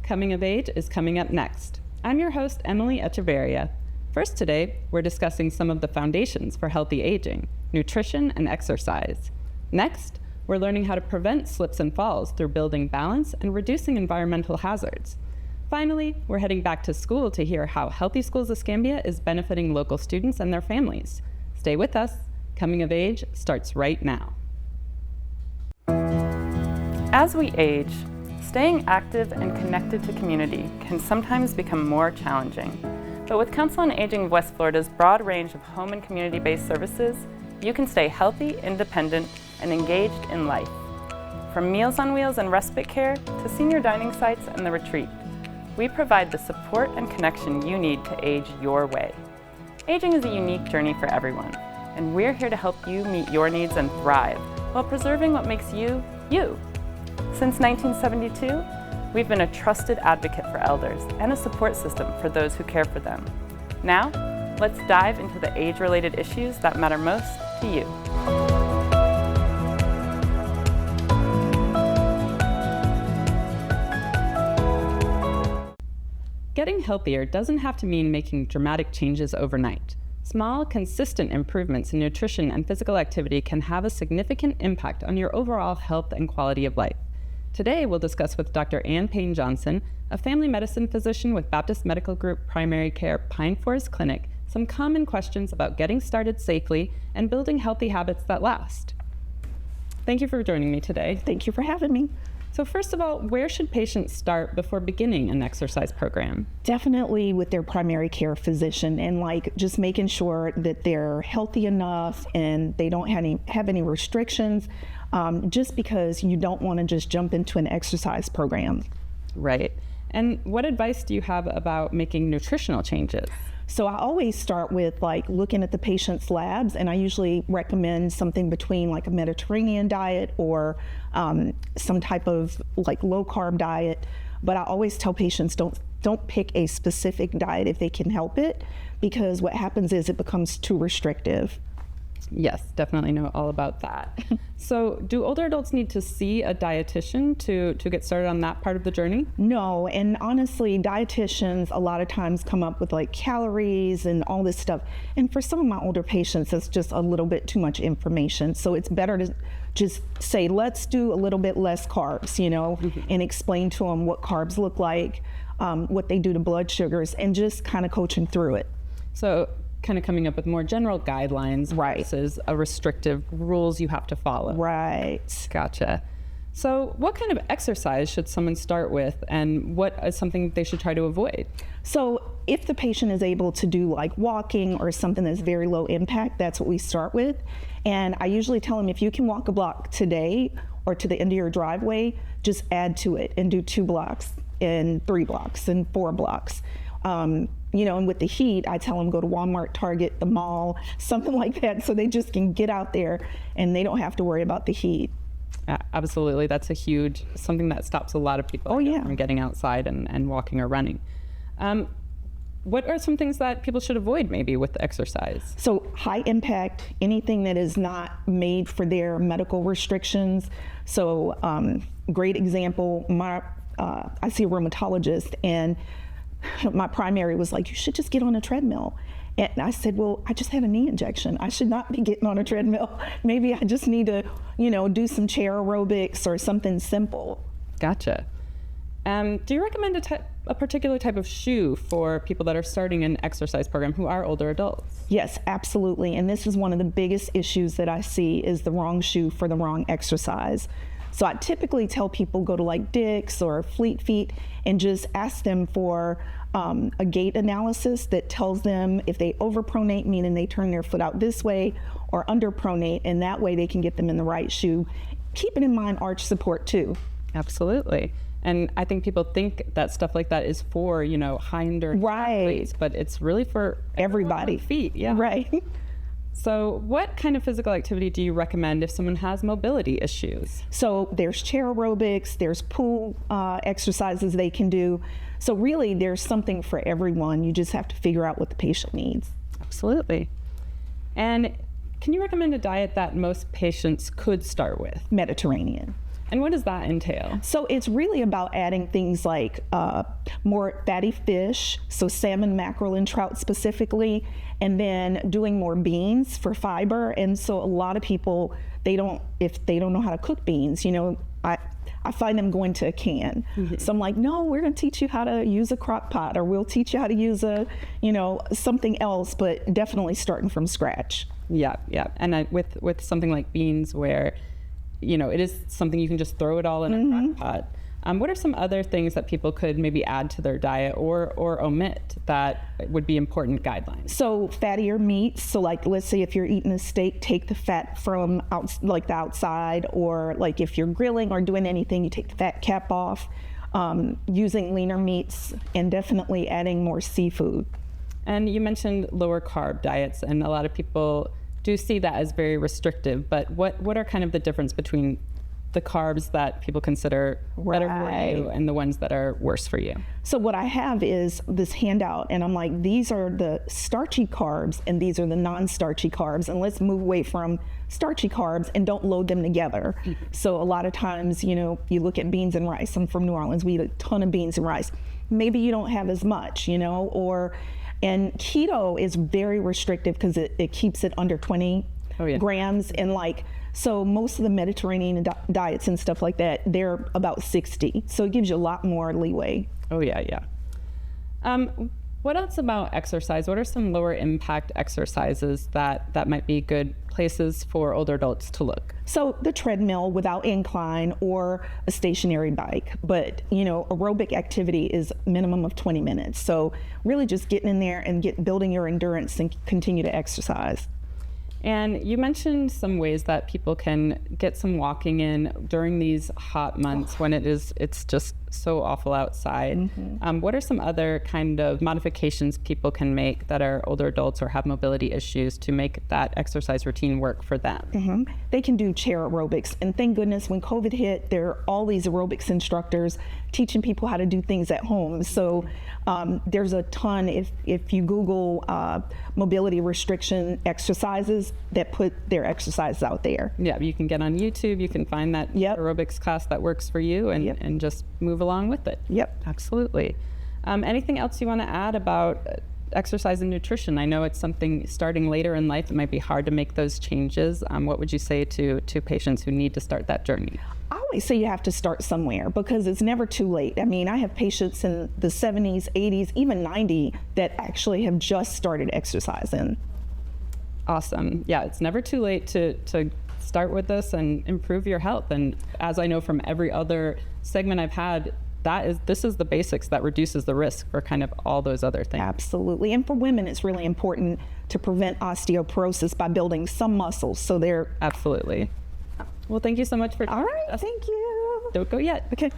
Coming of Age is coming up next. I'm your host, Emily Echeverria. First today, we're discussing some of the foundations for healthy aging, nutrition and exercise. Next, we're learning how to prevent slips and falls through building balance and reducing environmental hazards. Finally, we're heading back to school to hear how Healthy Schools Escambia is benefiting local students and their families. Stay with us. Coming of Age starts right now. As we age, staying active and connected to community can sometimes become more challenging. But with Council on Aging of West Florida's broad range of home and community-based services, you can stay healthy, independent, and engaged in life. From Meals on Wheels and respite care to senior dining sites and the retreat, we provide the support and connection you need to age your way. Aging is a unique journey for everyone, and we're here to help you meet your needs and thrive while preserving what makes you, you. Since 1972, we've been a trusted advocate for elders and a support system for those who care for them. Now, let's dive into the age-related issues that matter most to you. Getting healthier doesn't have to mean making dramatic changes overnight. Small, consistent improvements in nutrition and physical activity can have a significant impact on your overall health and quality of life. Today, we'll discuss with Dr. Ann Payne Johnson, a family medicine physician with Baptist Medical Group Primary Care Pine Forest Clinic, some common questions about getting started safely and building healthy habits that last. Thank you for joining me today. Thank you for having me. So first of all, where should patients start before beginning an exercise program? Definitely with their primary care physician, and just making sure that they're healthy enough and they don't have any restrictions, just because you don't want to just jump into an exercise program. Right. And what advice do you have about making nutritional changes? So I always start with looking at the patient's labs, and I usually recommend something between a Mediterranean diet or some type of low carb diet. But I always tell patients don't pick a specific diet if they can help it, because what happens is it becomes too restrictive. Yes, definitely know all about that. So do older adults need to see a dietitian to get started on that part of the journey? No, and honestly, dietitians a lot of times come up with calories and all this stuff. And for some of my older patients, it's just a little bit too much information. So it's better to just say, let's do a little bit less carbs, and explain to them what carbs look like, what they do to blood sugars, and just kind of coach them through it. So kind of coming up with more general guidelines right. versus a restrictive rules you have to follow. Right. Gotcha. So what kind of exercise should someone start with, and what is something they should try to avoid? So if the patient is able to do walking or something that's very low impact, that's what we start with. And I usually tell them, if you can walk a block today or to the end of your driveway, just add to it and do 2 blocks and 3 blocks and 4 blocks. And with the heat, I tell them go to Walmart, Target, the mall, something like that, so they just can get out there and they don't have to worry about the heat. Absolutely. That's something that stops a lot of people from getting outside and walking or running. What are some things that people should avoid maybe with exercise? So high impact, anything that is not made for their medical restrictions. So great example, I see a rheumatologist, and my primary was you should just get on a treadmill. And I said, well, I just had a knee injection. I should not be getting on a treadmill. Maybe I just need to, do some chair aerobics or something simple. Gotcha. Do you recommend a particular type of shoe for people that are starting an exercise program who are older adults? Yes, absolutely. And this is one of the biggest issues that I see, is the wrong shoe for the wrong exercise. So I typically tell people go to Dick's or Fleet Feet and just ask them for a gait analysis that tells them if they overpronate, meaning they turn their foot out this way, or underpronate, and that way they can get them in the right shoe. Keeping in mind arch support too. Absolutely. And I think people think that stuff like that is for, high endurance athletes, but it's really for everybody. Feet, yeah. Right. So what kind of physical activity do you recommend if someone has mobility issues? So there's chair aerobics, there's pool exercises they can do. So really there's something for everyone. You just have to figure out what the patient needs. Absolutely. And can you recommend a diet that most patients could start with? Mediterranean. And what does that entail? So it's really about adding things like more fatty fish, so salmon, mackerel, and trout specifically, and then doing more beans for fiber. And so a lot of people, if they don't know how to cook beans, I find them going to a can. Mm-hmm. So I'm like, no, we're going to teach you how to use a crock pot, or we'll teach you how to use something else, but definitely starting from scratch. Yeah. And with something like beans, where it is something you can just throw it all in a crock pot. What are some other things that people could maybe add to their diet or omit that would be important guidelines? So fattier meats. So like, let's say if you're eating a steak, take the fat from the outside, or like if you're grilling or doing anything, you take the fat cap off. Using leaner meats, and definitely adding more seafood. And you mentioned lower carb diets, and a lot of people do see that as very restrictive, but what are kind of the difference between the carbs that people consider better for you and the ones that are worse for you? So what I have is this handout, and I'm like, these are the starchy carbs and these are the non-starchy carbs, and let's move away from starchy carbs and don't load them together. Mm-hmm. So a lot of times, you look at beans and rice. I'm from New Orleans, we eat a ton of beans and rice. Maybe you don't have as much, and keto is very restrictive because it keeps it under 20 grams. And so most of the Mediterranean diets and stuff like that, they're about 60. So it gives you a lot more leeway. Oh, yeah. What else about exercise? What are some lower impact exercises that might be good places for older adults to look? So the treadmill without incline, or a stationary bike. But, aerobic activity is minimum of 20 minutes. So really just getting in there and building your endurance and continue to exercise. And you mentioned some ways that people can get some walking in during these hot months when it's just so awful outside. Mm-hmm. What are some other kind of modifications people can make that are older adults or have mobility issues to make that exercise routine work for them? Mm-hmm. They can do chair aerobics. And thank goodness when COVID hit, there are all these aerobics instructors teaching people how to do things at home. So there's a ton, if you Google mobility restriction exercises, that put their exercises out there. Yeah, you can get on YouTube, you can find that aerobics class that works for you and just move along with it. Yep. Absolutely. Anything else you want to add about exercise and nutrition? I know it's something starting later in life, it might be hard to make those changes. What would you say to patients who need to start that journey? I always say you have to start somewhere because it's never too late. I mean, I have patients in the 70s, 80s, even 90 that actually have just started exercising. Awesome. Yeah, it's never too late to start with this and improve your health. And as I know from every other segment I've had, this is the basics that reduces the risk for kind of all those other things. Absolutely. And for women, it's really important to prevent osteoporosis by building some muscles. So they're... Absolutely. Well, thank you so much for... All right, thank you. Don't go yet. Okay.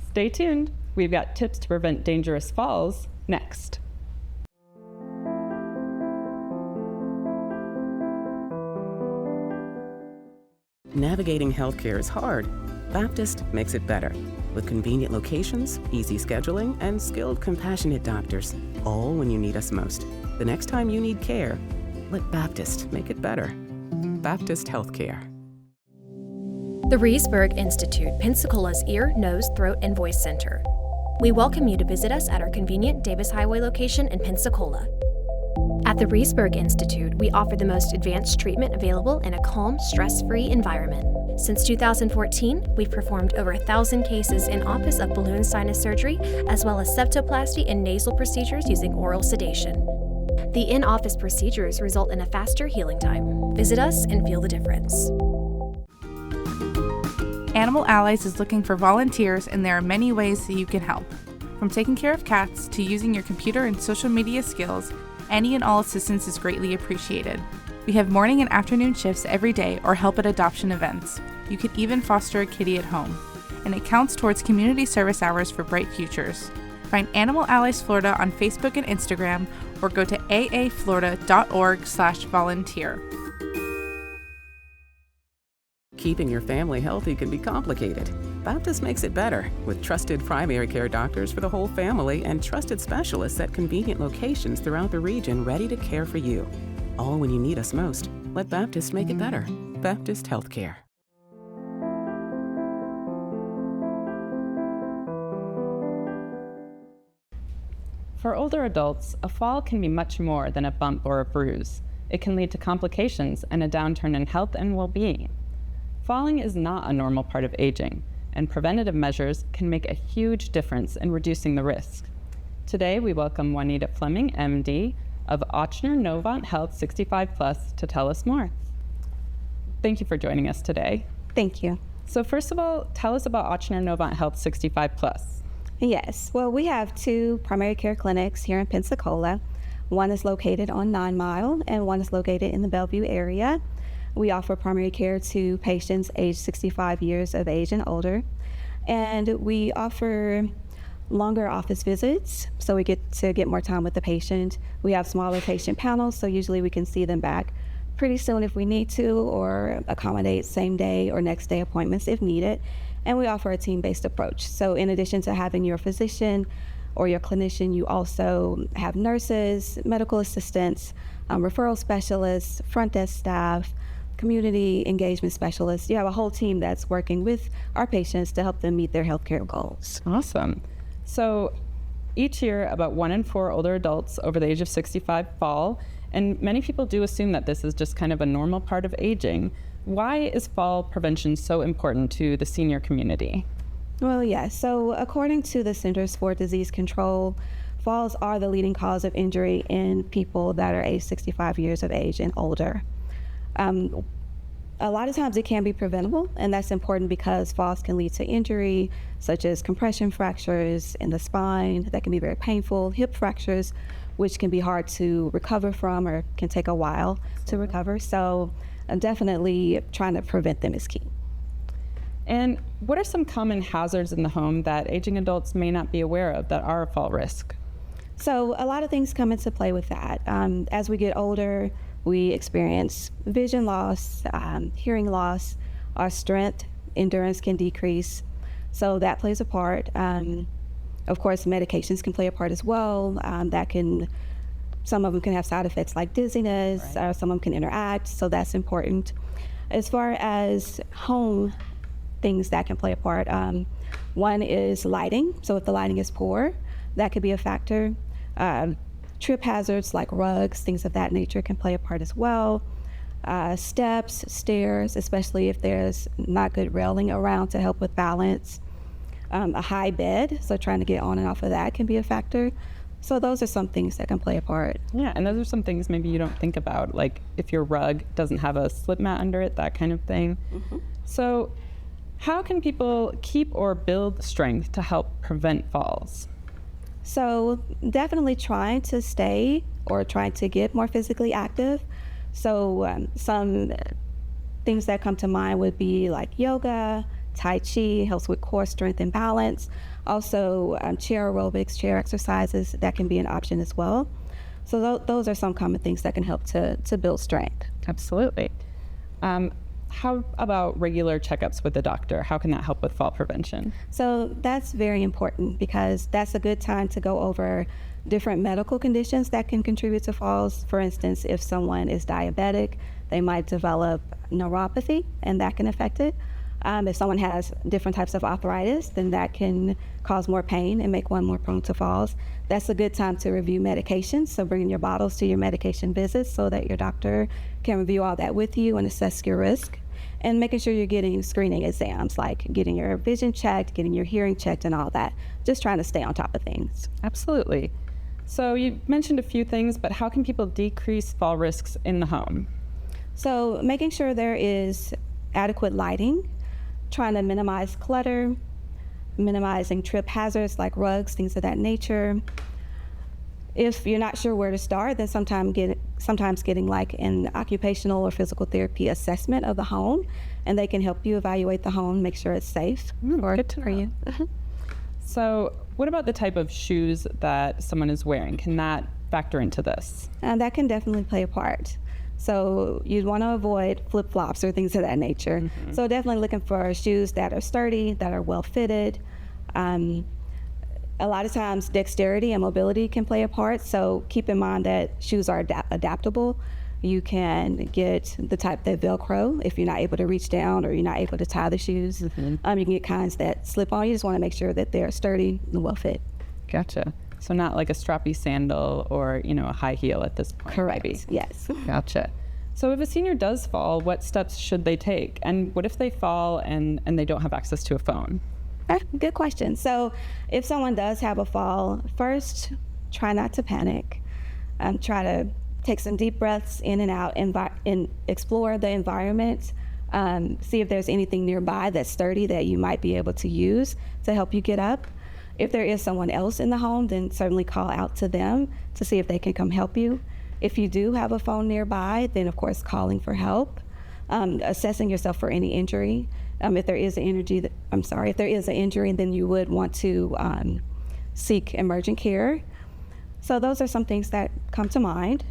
Stay tuned. We've got tips to prevent dangerous falls next. Navigating healthcare is hard. Baptist makes it better. With convenient locations, easy scheduling, and skilled, compassionate doctors, all when you need us most. The next time you need care, let Baptist make it better. Baptist Healthcare. The Reesburg Institute, Pensacola's ear, nose, throat, and voice center. We welcome you to visit us at our convenient Davis Highway location in Pensacola. At the Reesburg Institute, we offer the most advanced treatment available in a calm, stress-free environment. Since 2014, we've performed over 1,000 cases in office of balloon sinus surgery, as well as septoplasty and nasal procedures using oral sedation. The in-office procedures result in a faster healing time. Visit us and feel the difference. Animal Allies is looking for volunteers, and there are many ways that you can help. From taking care of cats to using your computer and social media skills, any and all assistance is greatly appreciated. We have morning and afternoon shifts every day or help at adoption events. You can even foster a kitty at home. And it counts towards community service hours for bright futures. Find Animal Allies Florida on Facebook and Instagram, or go to aaflorida.org/volunteer. Keeping your family healthy can be complicated. Baptist makes it better with trusted primary care doctors for the whole family and trusted specialists at convenient locations throughout the region ready to care for you. All when you need us most. Let Baptist make it better. Baptist Healthcare. For older adults, a fall can be much more than a bump or a bruise. It can lead to complications and a downturn in health and well-being. Falling is not a normal part of aging, and preventative measures can make a huge difference in reducing the risk. Today, we welcome Juanita Fleming, MD, of Ochsner Novant Health 65 Plus to tell us more. Thank you for joining us today. Thank you. So first of all, tell us about Ochsner Novant Health 65 Plus. Yes, well, we have 2 primary care clinics here in Pensacola. One is located on 9 Mile and one is located in the Bellevue area. We offer primary care to patients aged 65 years of age and older. And we offer longer office visits, so we get to get more time with the patient. We have smaller patient panels, so usually we can see them back pretty soon if we need to, or accommodate same day or next day appointments if needed. And we offer a team-based approach. So in addition to having your physician or your clinician, you also have nurses, medical assistants, referral specialists, front desk staff, community engagement specialists. You have a whole team that's working with our patients to help them meet their healthcare goals. Awesome. So each year, about 1 in 4 older adults over the age of 65 fall, and many people do assume that this is just kind of a normal part of aging. Why is fall prevention so important to the senior community? Well, yes. So according to the Centers for Disease Control, falls are the leading cause of injury in people that are age 65 years of age and older. A lot of times it can be preventable, and that's important because falls can lead to injury, such as compression fractures in the spine that can be very painful, hip fractures, which can be hard to recover from or can take a while to recover. So definitely trying to prevent them is key. And what are some common hazards in the home that aging adults may not be aware of that are a fall risk? So a lot of things come into play with that. As we get older, we experience vision loss, hearing loss, our strength, endurance can decrease. So that plays a part. Of course, medications can play a part as well. Some of them can have side effects like dizziness, right. Some of them can interact, so that's important. As far as home things that can play a part, one is lighting. So if the lighting is poor, that could be a factor. Trip hazards like rugs, things of that nature can play a part as well. Steps, stairs, especially if there's not good railing around to help with balance. A high bed, so trying to get on and off of that can be a factor. So those are some things that can play a part. Yeah, and those are some things maybe you don't think about, like if your rug doesn't have a slip mat under it, that kind of thing. Mm-hmm. So how can people keep or build strength to help prevent falls? So definitely trying to stay or trying to get more physically active. So some things that come to mind would be like yoga, Tai Chi, helps with core strength and balance. Also chair aerobics, chair exercises, that can be an option as well. So those are some common things that can help to build strength. Absolutely. How about regular checkups with the doctor? How can that help with fall prevention? So that's very important because that's a good time to go over different medical conditions that can contribute to falls. For instance, if someone is diabetic, they might develop neuropathy and that can affect it. If someone has different types of arthritis, then that can cause more pain and make one more prone to falls. That's a good time to review medications, so bringing your bottles to your medication visits so that your doctor can review all that with you and assess your risk. And making sure you're getting screening exams, like getting your vision checked, getting your hearing checked and all that. Just trying to stay on top of things. Absolutely. So you mentioned a few things, but how can people decrease fall risks in the home? So making sure there is adequate lighting, trying to minimize clutter, minimizing trip hazards like rugs, things of that nature. If you're not sure where to start, then sometimes getting like an occupational or physical therapy assessment of the home, and they can help you evaluate the home, make sure it's safe for you. So what about the type of shoes that someone is wearing? Can that factor into this? That can definitely play a part. So you'd want to avoid flip-flops or things of that nature. Mm-hmm. So definitely looking for shoes that are sturdy, that are well-fitted. A lot of times dexterity and mobility can play a part, so keep in mind that shoes are adaptable. You can get the type that Velcro if you're not able to reach down or you're not able to tie the shoes. Mm-hmm. You can get kinds that slip on. You just want to make sure that they're sturdy and well-fit. Gotcha. So not like a strappy sandal or, a high heel at this point. Correct. Maybe. Yes. Gotcha. So if a senior does fall, what steps should they take? And what if they fall and they don't have access to a phone? Good question. So if someone does have a fall, first, try not to panic. Try to take some deep breaths in and out and explore the environment. See if there's anything nearby that's sturdy that you might be able to use to help you get up. If there is someone else in the home, then certainly call out to them to see if they can come help you. If you do have a phone nearby, then of course calling for help. Assessing yourself for any injury. If there is an injury, then you would want to seek emergent care. So those are some things that come to mind.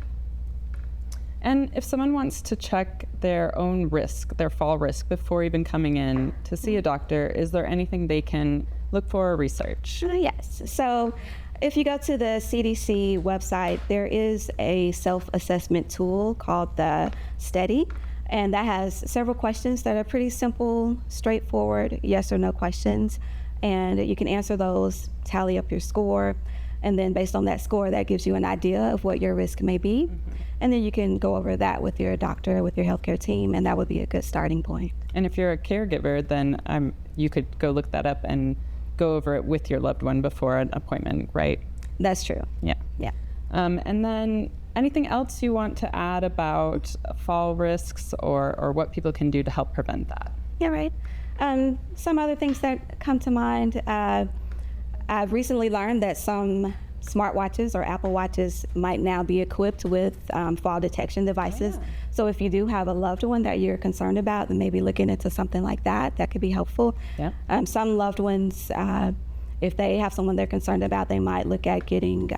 And if someone wants to check their own risk, their fall risk, before even coming in to see a doctor, is there anything they can look for or research? Yes. So if you go to the CDC website, there is a self-assessment tool called the STEADY, and that has several questions that are pretty simple, straightforward, yes or no questions. And you can answer those, tally up your score, and then based on that score, that gives you an idea of what your risk may be. And then you can go over that with your doctor, with your healthcare team, and that would be a good starting point. And if you're a caregiver, then you could go look that up and go over it with your loved one before an appointment, right? That's true. Yeah. Yeah. And then anything else you want to add about fall risks or what people can do to help prevent that? Yeah, right. Some other things that come to mind, I've recently learned that some smartwatches or Apple Watches might now be equipped with fall detection devices. Yeah. So if you do have a loved one that you're concerned about, then maybe looking into something like that could be helpful. Yeah. Some loved ones, if they have someone they're concerned about, they might look at getting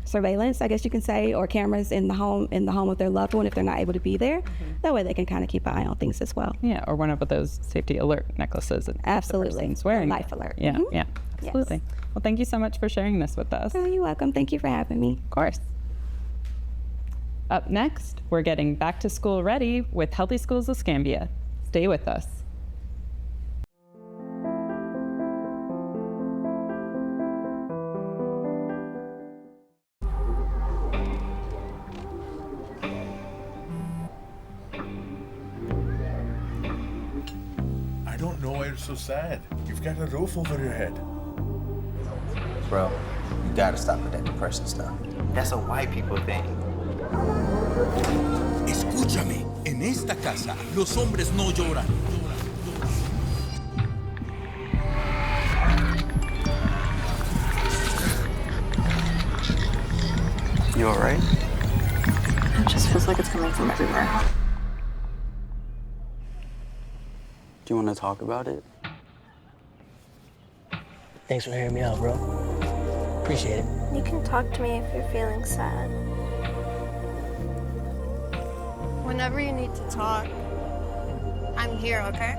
surveillance, I guess you can say, or cameras in the home of their loved one if they're not able to be there. That way they can kind of keep an eye on things as well. Yeah, or one of those safety alert necklaces that absolutely. The person's wearing. Life alert. Yeah, mm-hmm. Yeah, absolutely. Yes. Well, thank you so much for sharing this with us. Oh, you're welcome. Thank you for having me. Of course. Up next, we're getting back to school ready with Healthy Schools Escambia. Stay with us. I don't know why you're so sad. You've got a roof over your head. Bro, you gotta stop with that depression stuff. That's a white people thing. Escúchame, en esta casa los hombres no lloran. You all right? It just feels like it's coming from everywhere. Do you want to talk about it? Thanks for hearing me out, bro. Appreciate it. You can talk to me if you're feeling sad. Whenever you need to talk, I'm here, okay?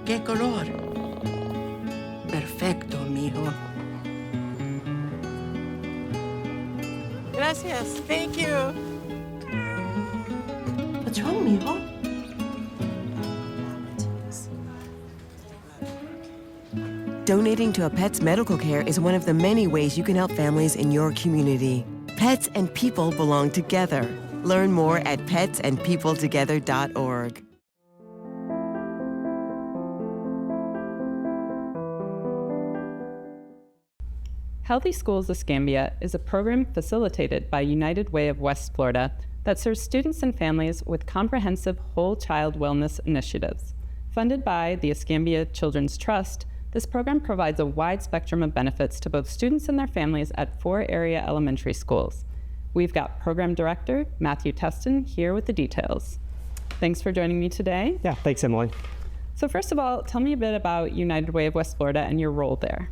¿Qué color? Perfecto, mijo. Gracias. Thank you. What's wrong, mijo? Donating to a pet's medical care is one of the many ways you can help families in your community. Pets and people belong together. Learn more at petsandpeopletogether.org. Healthy Schools Escambia is a program facilitated by United Way of West Florida that serves students and families with comprehensive whole child wellness initiatives. Funded by the Escambia Children's Trust, this program provides a wide spectrum of benefits to both students and their families at 4 area elementary schools. We've got Program Director Matthew Teston here with the details. Thanks for joining me today. Yeah, thanks, Emily. So first of all, tell me a bit about United Way of West Florida and your role there.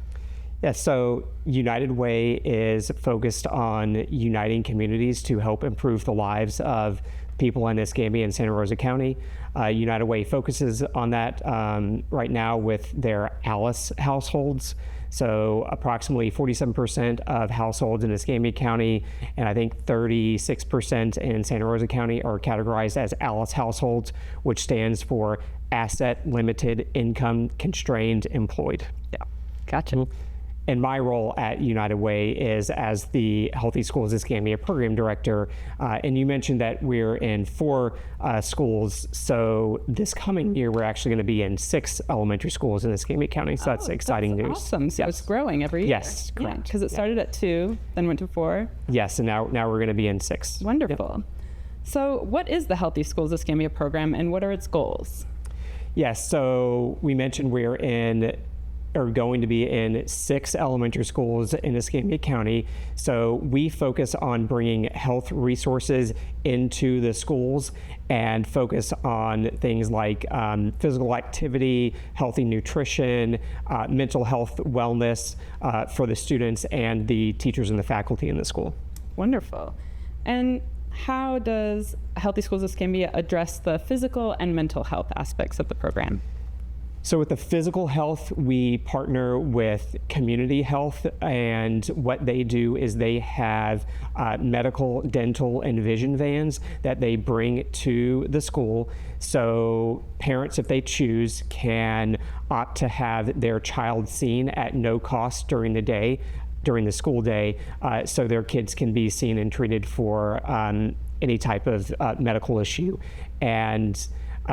Yeah, so United Way is focused on uniting communities to help improve the lives of people in Escambia and Santa Rosa County. United Way focuses on that right now with their ALICE households. So approximately 47% of households in Escambia County, and I think 36% in Santa Rosa County, are categorized as ALICE households, which stands for Asset Limited Income Constrained Employed. Yeah, gotcha. And my role at United Way is as the Healthy Schools Escambia Program Director. And you mentioned that we're in 4 schools. So this coming year, we're actually going to be in 6 elementary schools in Escambia County. So that's exciting news. Awesome. So it's growing every year. Yes, correct. Because it started at 2, then went to 4. Yes, and now we're going to be in 6. Wonderful. So what is the Healthy Schools Escambia program and what are its goals? Yes, so we mentioned we're going to be in 6 elementary schools in Escambia County. So we focus on bringing health resources into the schools and focus on things like physical activity, healthy nutrition, mental health, wellness for the students and the teachers and the faculty in the school. Wonderful. And how does Healthy Schools Escambia address the physical and mental health aspects of the program? So with the physical health, we partner with Community Health, and what they do is they have medical, dental, and vision vans that they bring to the school. So parents, if they choose, can opt to have their child seen at no cost during the day, during the school day, so their kids can be seen and treated for any type of medical issue. And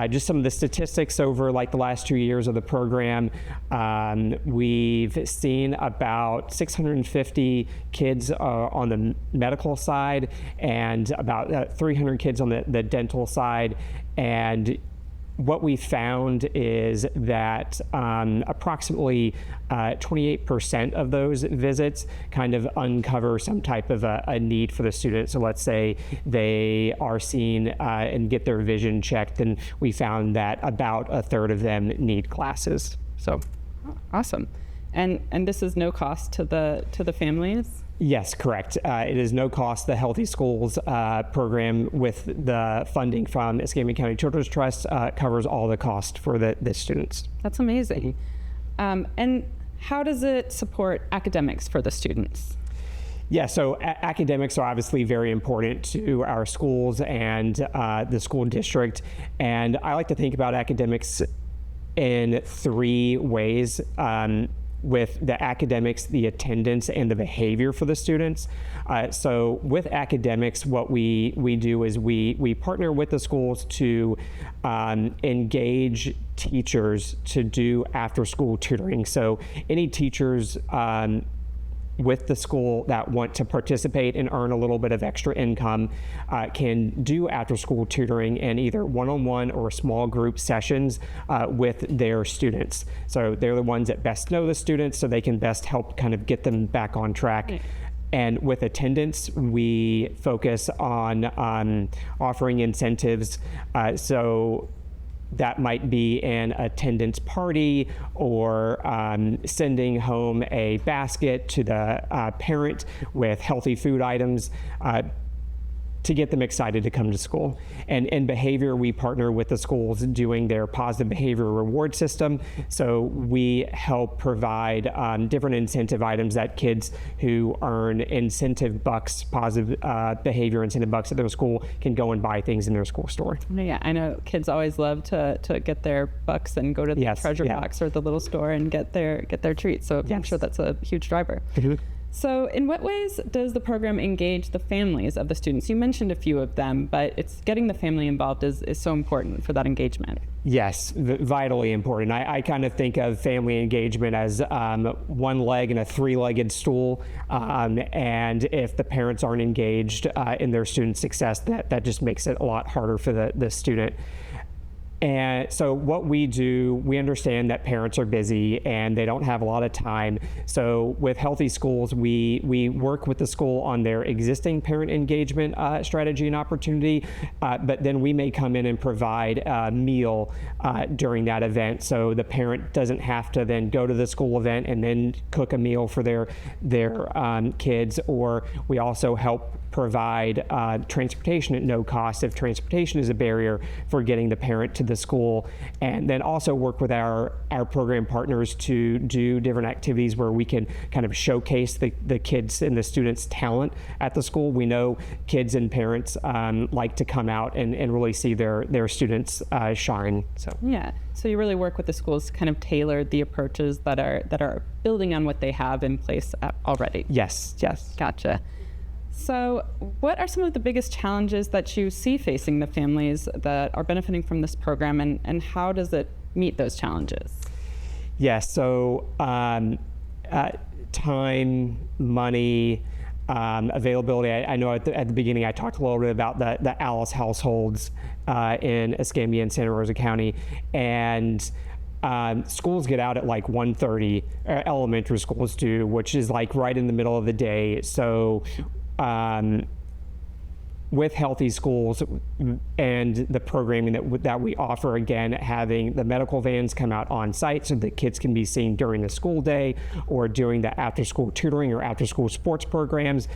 just some of the statistics over like the last 2 years of the program, we've seen about 650 kids on the medical side and about 300 kids on the dental side. And what we found is that approximately 28% of those visits kind of uncover some type of a need for the student. So let's say they are seen and get their vision checked, and we found that about a third of them need classes. So, awesome. And this is no cost to the families? Yes, correct. It is no cost. The Healthy Schools program with the funding from Escambia County Children's Trust covers all the cost for the students. That's amazing. And how does it support academics for the students? Yeah, so academics are obviously very important to our schools and the school district. And I like to think about academics in 3 ways. With the academics, the attendance, and the behavior for the students. So with academics, what we do is we partner with the schools to engage teachers to do after-school tutoring. So any teachers with the school that want to participate and earn a little bit of extra income can do after-school tutoring in either one-on-one or small group sessions with their students. So they're the ones that best know the students, so they can best help kind of get them back on track. Right. And with attendance, we focus on offering incentives. So that might be an attendance party or sending home a basket to the parent with healthy food items to get them excited to come to school. And in behavior, we partner with the schools doing their positive behavior reward system. So we help provide different incentive items that kids who earn incentive bucks, positive behavior incentive bucks at their school can go and buy things in their school store. Yeah, I know kids always love to get their bucks and go to the treasure box or the little store and get their treats. So I'm sure that's a huge driver. So in what ways does the program engage the families of the students? You mentioned a few of them, but it's getting the family involved is so important for that engagement. Yes, vitally important. I kind of think of family engagement as one leg in a 3-legged stool. And if the parents aren't engaged in their student success, that just makes it a lot harder for the student. And so what we do, we understand that parents are busy and they don't have a lot of time. So with Healthy Schools, we work with the school on their existing parent engagement strategy and opportunity, but then we may come in and provide a meal during that event. So the parent doesn't have to then go to the school event and then cook a meal for their kids, or we also help provide transportation at no cost if transportation is a barrier for getting the parent to the school, and then also work with our program partners to do different activities where we can kind of showcase the kids and the students' talent at the school. We know kids and parents like to come out and really see their students shine. So yeah, so you really work with the schools to kind of tailor the approaches that are building on what they have in place already. Yes. Gotcha. So what are some of the biggest challenges that you see facing the families that are benefiting from this program, and how does it meet those challenges? Yes, so time, money, availability. I know at the beginning I talked a little bit about the Alice households in Escambia and Santa Rosa County, and schools get out at like 1:30, elementary schools do, which is like right in the middle of the day. So with Healthy Schools and the programming that we offer, again, having the medical vans come out on site so that kids can be seen during the school day or doing the after-school tutoring or after-school sports programs,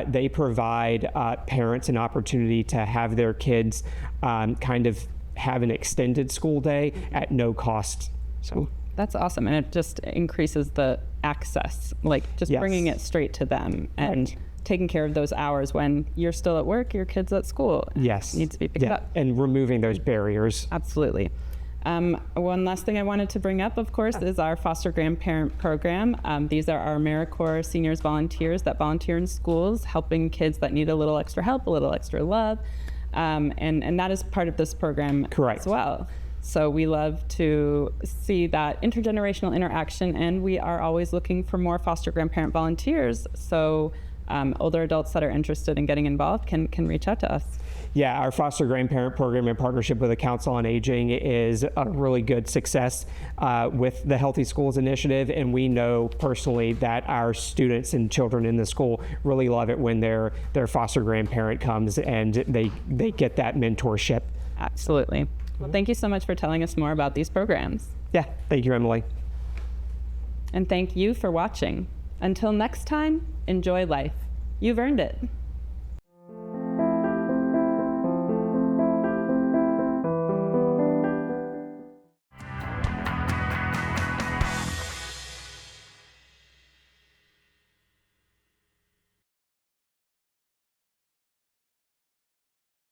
they provide parents an opportunity to have their kids kind of have an extended school day at no cost. So that's awesome, and it just increases the access, like just bringing it straight to them and taking care of those hours when you're still at work, your kid's at school. Yes. Needs to be picked up. And removing those barriers. Absolutely. One last thing I wanted to bring up, of course, is our foster grandparent program. These are our AmeriCorps seniors volunteers that volunteer in schools, helping kids that need a little extra help, a little extra love. And that is part of this program as well. So we love to see that intergenerational interaction, and we are always looking for more foster grandparent volunteers. So older adults that are interested in getting involved can reach out to us. Yeah, our foster grandparent program in partnership with the Council on Aging is a really good success with the Healthy Schools initiative, and we know personally that our students and children in the school really love it when their foster grandparent comes and they get that mentorship. Absolutely. Well, thank you so much for telling us more about these programs. Yeah, thank you, Emily. And thank you for watching. Until next time, enjoy life. You've earned it.